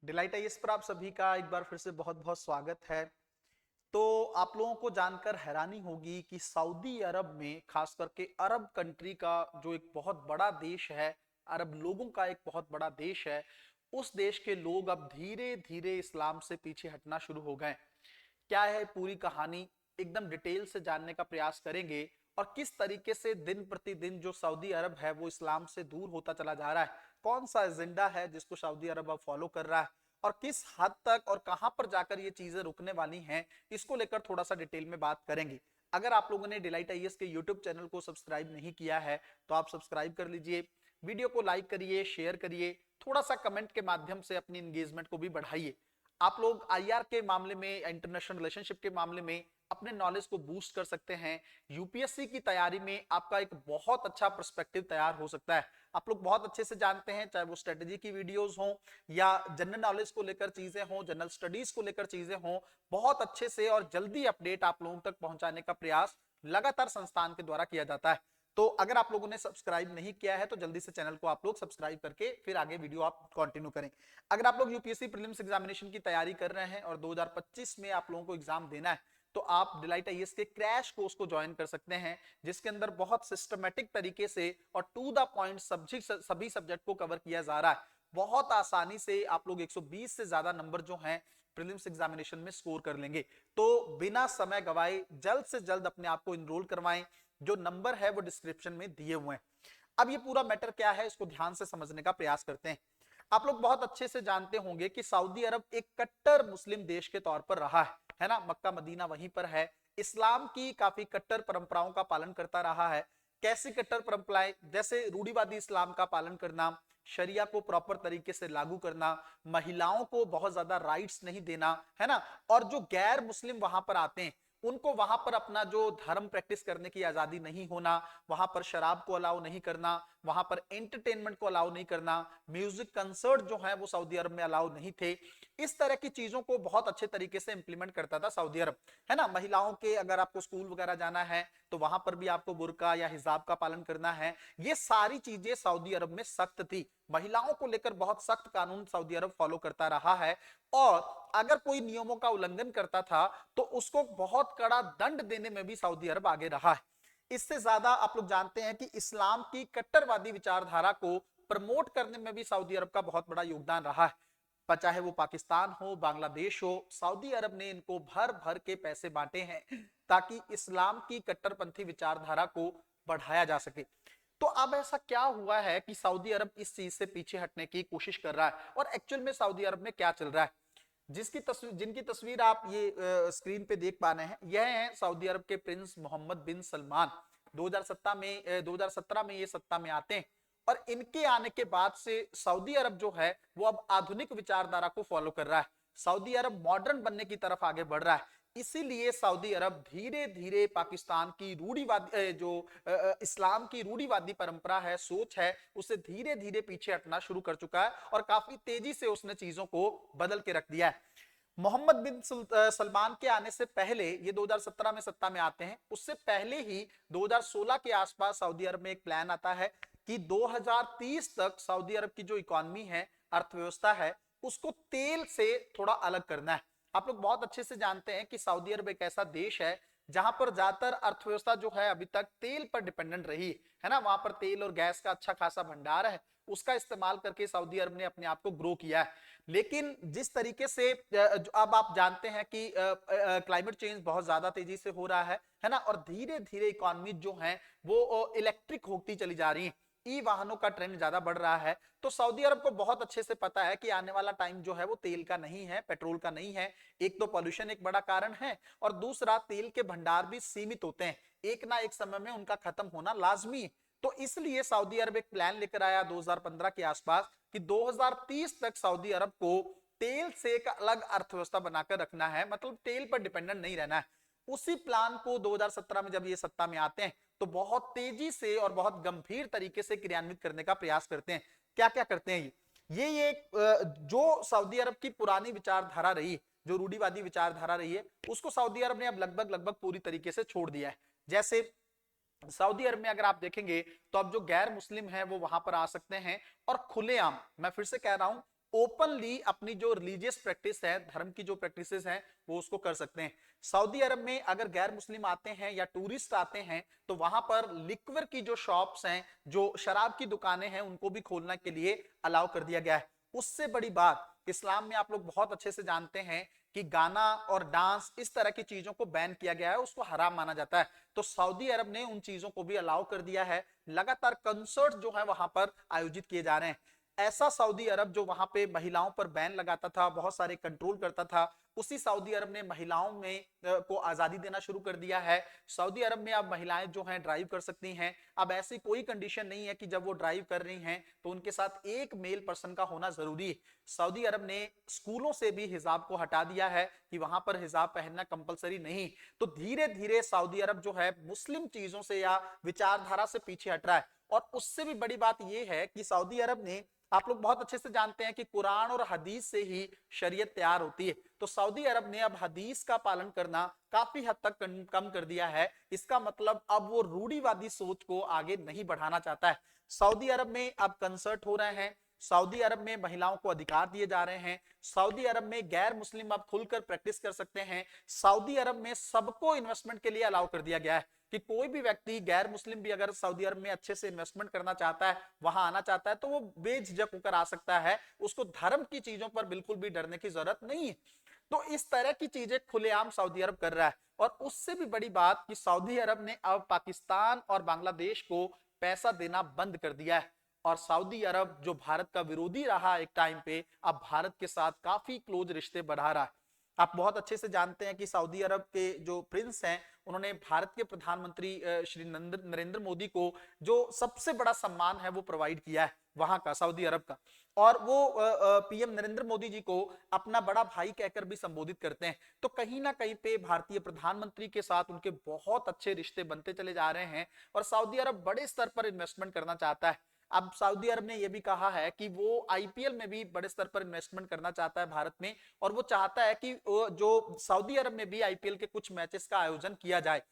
Delight IAS पर आप सभी का एक बार फिर से बहुत बहुत स्वागत है। तो आप लोगों को जानकर हैरानी होगी कि सऊदी अरब में, खास करके अरब कंट्री का जो एक बहुत बड़ा देश है, अरब लोगों का एक बहुत बड़ा देश है, उस देश के लोग अब धीरे धीरे इस्लाम से पीछे हटना शुरू हो गए। क्या है पूरी कहानी, एकदम डिटेल से जानने का प्रयास करेंगे। और किस तरीके से दिन प्रतिदिन जो सऊदी अरब है वो इस्लाम से दूर होता चला जा रहा है, कौन सा एजेंडा है जिसको सऊदी अरब अब फॉलो कर रहा है, और किस हद तक और कहां पर जाकर ये चीजें रुकने वाली हैं, इसको लेकर थोड़ा सा डिटेल में बात करेंगे। अगर आप लोगों ने डिलाइट आईएएस के यूट्यूब चैनल को सब्सक्राइब नहीं किया है तो आप सब्सक्राइब कर लीजिए, वीडियो को लाइक करिए, शेयर करिए, थोड़ा सा कमेंट के माध्यम से अपनी एंगेजमेंट को भी बढ़ाइए। आप लोग आईआर के मामले में, इंटरनेशनल रिलेशनशिप के मामले में अपने नॉलेज को बूस्ट कर सकते हैं। यूपीएससी की तैयारी में आपका एक बहुत अच्छा पर्सपेक्टिव तैयार हो सकता है। आप लोग बहुत अच्छे से जानते हैं, चाहे वो स्ट्रेटेजी की वीडियोस हो या जनरल नॉलेज को लेकर चीजें हो, जनरल स्टडीज को लेकर चीजें हो, बहुत अच्छे से और जल्दी अपडेट आप लोगों तक पहुंचाने का प्रयास लगातार संस्थान के द्वारा किया जाता है। तो अगर आप लोगों ने सब्सक्राइब नहीं किया है तो जल्दी से चैनल को आप लोग सब्सक्राइब करके फिर आगे वीडियो आप कंटिन्यू करें। अगर आप लोग यूपीएससी प्रीलिम्स एग्जामिनेशन की तैयारी कर रहे हैं और 2025 में आप लोगों को एग्जाम देना है तो आप डिलाइट आईएएस के क्रैश कोर्स को ज्वाइन कर सकते हैं, जिसके अंदर बहुत सिस्टमेटिक तरीके से और टू द पॉइंट सभी सब्जेक्ट को कवर किया जा रहा है। बहुत आसानी से आप लोग 120 से ज्यादा नंबर जो हैं प्रीलिम्स एग्जामिनेशन में स्कोर कर लेंगे। तो बिना समय गवाए जल्द से जल्द अपने आप को इनरोल करवाएं, जो नंबर है वो डिस्क्रिप्शन में दिए हुए हैं। अब ये पूरा मैटर क्या है इसको ध्यान से समझने का प्रयास करते हैं। आप लोग बहुत अच्छे से जानते होंगे कि सऊदी अरब एक कट्टर मुस्लिम देश के तौर पर रहा है ना, मक्का मदीना वहीं पर है, इस्लाम की काफी कट्टर परंपराओं का पालन करता रहा है। कैसी कट्टर परंपराएं, जैसे रूढ़िवादी इस्लाम का पालन करना, शरिया को प्रॉपर तरीके से लागू करना, महिलाओं को बहुत ज्यादा राइट्स नहीं देना, है ना, और जो गैर मुस्लिम वहां पर आते हैं उनको वहां पर अपना जो धर्म प्रैक्टिस करने की आजादी नहीं होना, वहां पर शराब को अलाउ नहीं करना, वहां पर एंटरटेनमेंट को अलाउ नहीं करना, म्यूजिक कंसर्ट जो है वो सऊदी अरब में अलाउ नहीं थे। इस तरह की चीजों को बहुत अच्छे तरीके से इंप्लीमेंट करता था सऊदी अरब, है ना। महिलाओं के अगर आपको स्कूल वगैरह जाना है तो वहां पर भी आपको बुर्का या हिजाब का पालन करना है। ये सारी चीजें सऊदी अरब में सख्त थी, महिलाओं को लेकर बहुत सख्त कानून सऊदी अरब फॉलो करता रहा है। और अगर कोई नियमों का उल्लंघन करता था तो उसको बहुत कड़ा दंड देने में भी सऊदी अरब आगे रहा है। इससे ज्यादा आप लोग जानते हैं कि इस्लाम की कट्टरवादी विचारधारा को प्रमोट करने में भी सऊदी अरब का बहुत बड़ा योगदान रहा है। पर चाहे वो पाकिस्तान हो, बांग्लादेश हो, सऊदी अरब ने इनको भर भर के पैसे बांटे हैं ताकि इस्लाम की कट्टरपंथी विचारधारा को बढ़ाया जा सके। तो अब ऐसा क्या हुआ है कि सऊदी अरब इस चीज से पीछे हटने की कोशिश कर रहा है, और एक्चुअल में सऊदी अरब में क्या चल रहा है। जिनकी तस्वीर आप ये स्क्रीन पे देख पा रहे हैं, यह है सऊदी अरब के प्रिंस मोहम्मद बिन सलमान। 2017 में ये सत्ता में आते हैं, और इनके आने के बाद से सऊदी अरब जो है वो अब आधुनिक विचारधारा को फॉलो कर रहा है। सऊदी अरब मॉडर्न बनने की तरफ आगे बढ़ रहा है। इसीलिए सऊदी अरब धीरे धीरे पाकिस्तान की रूढ़िवादी जो इस्लाम की रूढ़िवादी परंपरा है, सोच है, उसे धीरे धीरे पीछे हटना शुरू कर चुका है, और काफी तेजी से उसने चीजों को बदल के रख दिया है। मोहम्मद बिन सलमान के आने से पहले, ये 2017 में सत्ता में आते हैं, उससे पहले ही 2016 के आसपास सऊदी अरब में एक प्लान आता है कि 2030 तक सऊदी अरब की जो इकोनॉमी है, अर्थव्यवस्था है, उसको तेल से थोड़ा अलग करना है। आप लोग बहुत अच्छे से जानते हैं कि सऊदी अरब एक ऐसा देश है जहां पर ज्यादातर अर्थव्यवस्था जो है अभी तक तेल पर डिपेंडेंट रही है ना। वहां पर तेल और गैस का अच्छा खासा भंडार है, उसका इस्तेमाल करके सऊदी अरब ने अपने आप को ग्रो किया है। लेकिन जिस तरीके से अब आप जानते हैं कि क्लाइमेट चेंज बहुत ज्यादा तेजी से हो रहा है ना, और धीरे धीरे इकोनॉमी जो है वो इलेक्ट्रिक होती चली जा रही है, ई वाहनों का ट्रेंड ज्यादा बढ़ रहा है। तो सऊदी अरब को बहुत अच्छे से पता है कि आने वाला टाइम जो है वो तेल का नहीं है, पेट्रोल का नहीं है। एक तो पॉल्यूशन एक बड़ा कारण है, और दूसरा तेल के भंडार भी सीमित होते हैं, एक ना एक समय में उनका खत्म होना लाजमी है। तो इसलिए सऊदी अरब एक प्लान लेकर आया 2015 के आसपास कि 2030 तक सऊदी अरब को तेल से एक अलग अर्थव्यवस्था बनाकर रखना है, मतलब तेल पर डिपेंडेंट नहीं रहना है। उसी प्लान को 2017 में जब ये सत्ता में आते हैं तो बहुत तेजी से और बहुत गंभीर तरीके से क्रियान्वित करने का प्रयास करते हैं। क्या क्या करते हैं ये जो सऊदी अरब की पुरानी विचारधारा रही, जो रूढ़िवादी विचारधारा रही है, उसको सऊदी अरब ने अब लगभग लगभग पूरी तरीके से छोड़ दिया है। जैसे सऊदी अरब में अगर आप देखेंगे तो अब जो गैर मुस्लिम है वो वहां पर आ सकते हैं, और खुलेआम, मैं फिर से कह रहा हूं, ओपनली अपनी जो रिलीजियस प्रैक्टिस है, धर्म की जो प्रैक्टिसेस हैं, वो उसको कर सकते हैं। सऊदी अरब में अगर गैर मुस्लिम आते हैं या टूरिस्ट आते हैं तो वहां पर लिक्वर की जो शॉप्स हैं, जो शराब की दुकानें हैं, उनको भी खोलने के लिए अलाउ कर दिया गया है। उससे बड़ी बात, इस्लाम में आप लोग बहुत अच्छे से जानते हैं कि गाना और डांस इस तरह की चीजों को बैन किया गया है, उसको हराम माना जाता है। तो सऊदी अरब ने उन चीजों को भी अलाउ कर दिया है। लगातार कंसर्ट जो है वहां पर आयोजित किए जा रहे हैं। ऐसा सऊदी अरब जो वहां पे महिलाओं पर बैन लगाता था, बहुत सारे कंट्रोल करता था, उसी सऊदी अरब ने महिलाओं में को आजादी देना शुरू कर दिया है। सऊदी अरब में अब महिलाएं जो हैं ड्राइव कर सकती हैं। अब ऐसी कोई कंडीशन नहीं है कि जब वो ड्राइव कर रही हैं तो उनके साथ एक मेल पर्सन का होना जरूरी है। सऊदी अरब ने स्कूलों से भी हिजाब को हटा दिया है कि वहां पर हिजाब पहनना कंपलसरी नहीं। तो धीरे धीरे सऊदी अरब जो है मुस्लिम चीजों से या विचारधारा से पीछे हट रहा है। और उससे भी बड़ी बात यह है कि सऊदी अरब ने, आप लोग बहुत अच्छे से जानते हैं कि कुरान और हदीस से ही शरीयत तैयार होती है। तो सऊदी अरब ने अब हदीस का पालन करना काफी हद तक कम कर दिया है। इसका मतलब अब वो रूढ़िवादी सोच को आगे नहीं बढ़ाना चाहता है। सऊदी अरब में अब कंसर्ट हो रहे हैं, सऊदी अरब में महिलाओं को अधिकार दिए जा रहे हैं, सऊदी अरब में गैर मुस्लिम अब खुलकर प्रैक्टिस कर सकते हैं, सऊदी अरब में सबको इन्वेस्टमेंट के लिए अलाउ कर दिया गया है कि कोई भी व्यक्ति गैर मुस्लिम भी अगर सऊदी अरब में अच्छे से इन्वेस्टमेंट करना चाहता है, वहां आना चाहता है, तो वो बेझिझक होकर आ सकता है। उसको धर्म की चीजों पर बिल्कुल भी डरने की जरूरत नहीं है। तो इस तरह की चीजें खुलेआम सऊदी अरब कर रहा है। और उससे भी बड़ी बात कि सऊदी अरब ने अब पाकिस्तान और बांग्लादेश को पैसा देना बंद कर दिया है। और सऊदी अरब जो भारत का विरोधी रहा एक टाइम पे, अब भारत के साथ काफी क्लोज रिश्ते बढ़ा रहा है। आप बहुत अच्छे से जानते हैं कि सऊदी अरब के जो प्रिंस हैं, उन्होंने भारत के प्रधानमंत्री श्री नरेंद्र मोदी को जो सबसे बड़ा सम्मान है वो प्रोवाइड किया है वहां का, सऊदी अरब का। और वो पीएम नरेंद्र मोदी जी को अपना बड़ा भाई कहकर भी संबोधित करते हैं। तो कहीं ना कहीं पे भारतीय प्रधानमंत्री के साथ उनके बहुत अच्छे रिश्ते बनते चले जा रहे हैं। और सऊदी अरब बड़े स्तर पर इन्वेस्टमेंट करना चाहता है। अब सऊदी अरब ने यह भी कहा है कि वो आईपीएल में भी बड़े स्तर पर इन्वेस्टमेंट करना चाहता है भारत में। और वो चाहता है कि जो सऊदी अरब में भी आईपीएल के कुछ मैचेस का आयोजन किया जाए।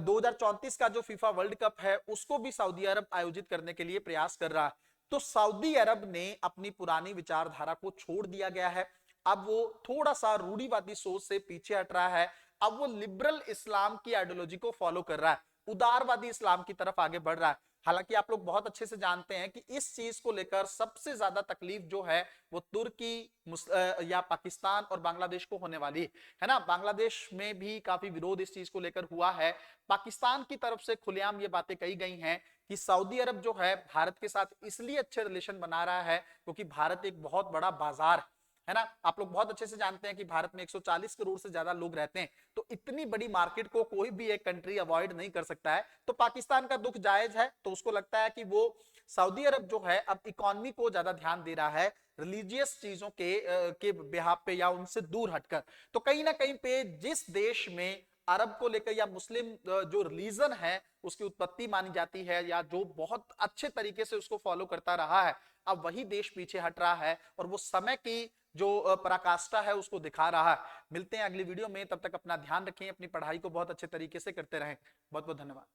2034 का जो फीफा वर्ल्ड कप है उसको भी सऊदी अरब आयोजित करने के लिए प्रयास कर रहा है। तो सऊदी अरब ने अपनी पुरानी विचारधारा को छोड़ दिया गया है। अब वो थोड़ा सा रूढ़िवादी सोच से पीछे हट रहा है। अब वो लिबरल इस्लाम की आइडियोलॉजी को फॉलो कर रहा है, उदारवादी इस्लाम की तरफ आगे बढ़ रहा है। हालांकि आप लोग बहुत अच्छे से जानते हैं कि इस चीज को लेकर सबसे ज्यादा तकलीफ जो है वो तुर्की या पाकिस्तान और बांग्लादेश को होने वाली है ना। बांग्लादेश में भी काफी विरोध इस चीज को लेकर हुआ है। पाकिस्तान की तरफ से खुलेआम ये बातें कही गई हैं कि सऊदी अरब जो है भारत के साथ इसलिए अच्छे रिलेशन बना रहा है क्योंकि भारत एक बहुत बड़ा बाजार है ना। आप लोग बहुत अच्छे से जानते हैं कि भारत में 140 करोड़ से ज्यादा लोग रहते हैं। तो इतनी बड़ी मार्केट को कोई भी एक कंट्री अवॉइड नहीं कर सकता है। तो पाकिस्तान का दुख जायज है। तो उसको लगता है कि वो सऊदी अरब जो है अब इकोनॉमी को ज्यादा ध्यान दे रहा है, रिलीजियस चीजों के बिहाफ पे या उनसे दूर हटकर। तो कहीं ना कहीं पे जिस देश में अरब को लेकर या मुस्लिम जो रिलीजन है उसकी उत्पत्ति मानी जाती है या जो बहुत अच्छे तरीके से उसको फॉलो करता रहा है, अब वही देश पीछे हट रहा है और वो समय की जो पराकाष्ठा है उसको दिखा रहा है। मिलते हैं अगली वीडियो में, तब तक अपना ध्यान रखें, अपनी पढ़ाई को बहुत अच्छे तरीके से करते रहें। बहुत बहुत धन्यवाद।